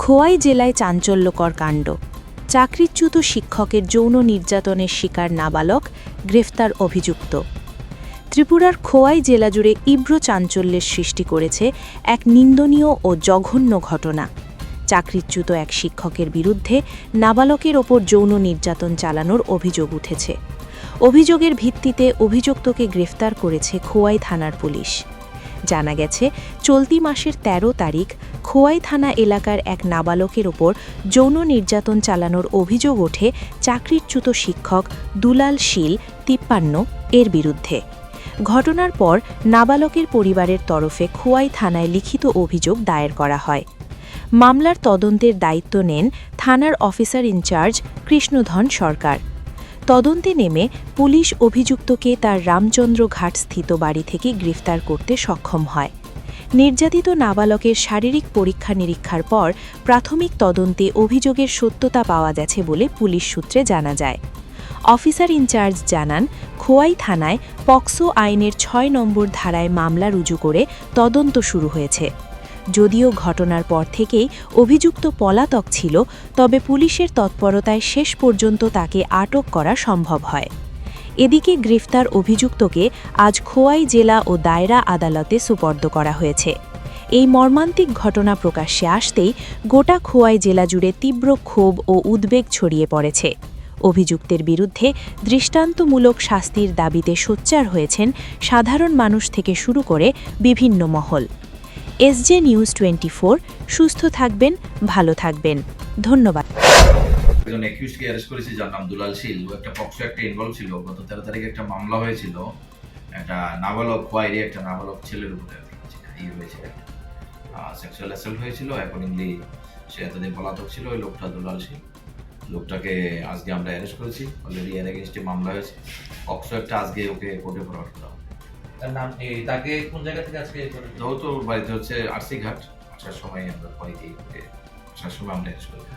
খোয়াই জেলায় চাঞ্চল্যকর কাণ্ড। চাকরিচ্যুত শিক্ষকের যৌন নির্যাতনের শিকার নাবালক, গ্রেফতার অভিযুক্ত। ত্রিপুরার খোয়াই জেলা জুড়ে তীব্র চাঞ্চল্যের সৃষ্টি করেছে এক নিন্দনীয় ও জঘন্য ঘটনা। চাকরিচ্যুত এক শিক্ষকের বিরুদ্ধে নাবালকের ওপর যৌন নির্যাতন চালানোর অভিযোগ উঠেছে। অভিযোগের ভিত্তিতে অভিযুক্তকে গ্রেফতার করেছে খোয়াই থানার পুলিশ। জানা গেছে, চলতি মাসের ১৩ তারিখ খোয়াই থানা এলাকার এক নাবালকের ওপর যৌন নির্যাতন চালানোর অভিযোগ ওঠে চাকরিচ্যুত শিক্ষক দুলাল শীল ৫৩ এর বিরুদ্ধে। ঘটনার পর নাবালকের পরিবারের তরফে খোয়াই থানায় লিখিত অভিযোগ দায়ের করা হয়। মামলার তদন্তের দায়িত্ব নেন থানার অফিসার ইনচার্জ কৃষ্ণধন সরকার। তদন্তে নেমে পুলিশ অভিযুক্তকে তার রামচন্দ্র ঘাট স্থিত বাড়ি থেকে গ্রেফতার করতে সক্ষম হয়। নির্যাতিত নাবালকের শারীরিক পরীক্ষা নিরীক্ষার পর প্রাথমিক তদন্তে অভিযোগের সত্যতা পাওয়া গেছে বলে পুলিশ সূত্রে জানা যায়। অফিসার ইনচার্জ জানান, খোয়াই থানায় পক্সো আইনের ৬ নম্বর ধারায় মামলা রুজু করে তদন্ত শুরু হয়েছে। যদিও ঘটনার পর থেকেই অভিযুক্ত পলাতক ছিল, তবে পুলিশের তৎপরতায় শেষ পর্যন্ত তাকে আটক করা সম্ভব হয়। এদিকে গ্রেফতার অভিযুক্তকে আজ খোয়াই জেলা ও দায়রা আদালতে সুপর্দ করা হয়েছে। এই মর্মান্তিক ঘটনা প্রকাশ্যে আসতেই গোটা খোয়াই জেলা জুড়ে তীব্র ক্ষোভ ও উদ্বেগ ছড়িয়ে পড়েছে। অভিযুক্তের বিরুদ্ধে দৃষ্টান্তমূলক শাস্তির দাবিতে সোচ্চার হয়েছেন সাধারণ মানুষ থেকে শুরু করে বিভিন্ন মহল। এসজে নিউজ 24, সুস্থ থাকবেন, ভালো থাকবেন। ধন্যবাদ। একজন অ্যাকিউজকে অ্যারেস্ট করেছি, যার নাম দুলাল শীল। ও একটা পক্সো একটা ইনভলভ ছিল। গত 13 তারিখে একটা মামলা হয়েছিল, একটা নাবালক খোয়াইরে একটা নাবালক ছেলের উপরে হয়েছিল, সেক্সুয়াল অ্যাসল্ট হয়েছিল। অ্যাকর্ডিংলি সে এতদিন পলাতক ছিল। ওই লোকটা দুলাল শীল, লোকটাকে আজকে আমরা অ্যারেস্ট করেছি। অলরেডি এর এগেইনস্টে মামলা হয়েছে। পক্সো একটা আজকে ওকে কোর্টে ফরওয়ার্ড করা হবে। তার নাম তাকে কোন জায়গা থেকে আজকে ও তো বাড়িতে হচ্ছে আরসি ঘাট। আসার সময় আমরা খোয়াইতে আসার সময় আমরা অ্যারেস্ট করেছি।